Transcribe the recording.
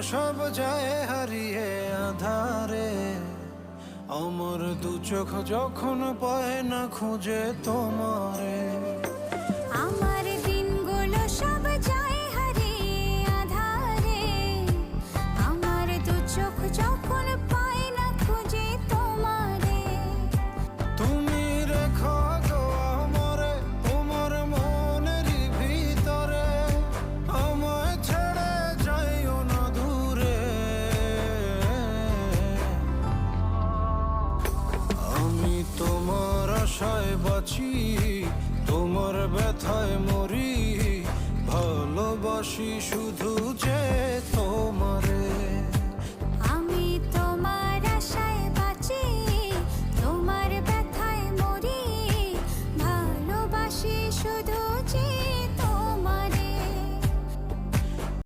সব যায় হারিয়ে আধারে, আমার দু চোখ যখন পায় না খুঁজে তোমারে। আমার দিনগুলো সব যায় হারিয়ে আঁধারে, আমার দু চোখ যখন পায় না খুঁজে তোমারে। তুমি রেখো গো আমারে তোমার মনেরই ভিতরে, আমায় ছেড়ে যাইও না দূরে। আমি তোমার আশায় বাঁচি, তোমার ব্যথায় মরি, ভালোবাসি শুধু যে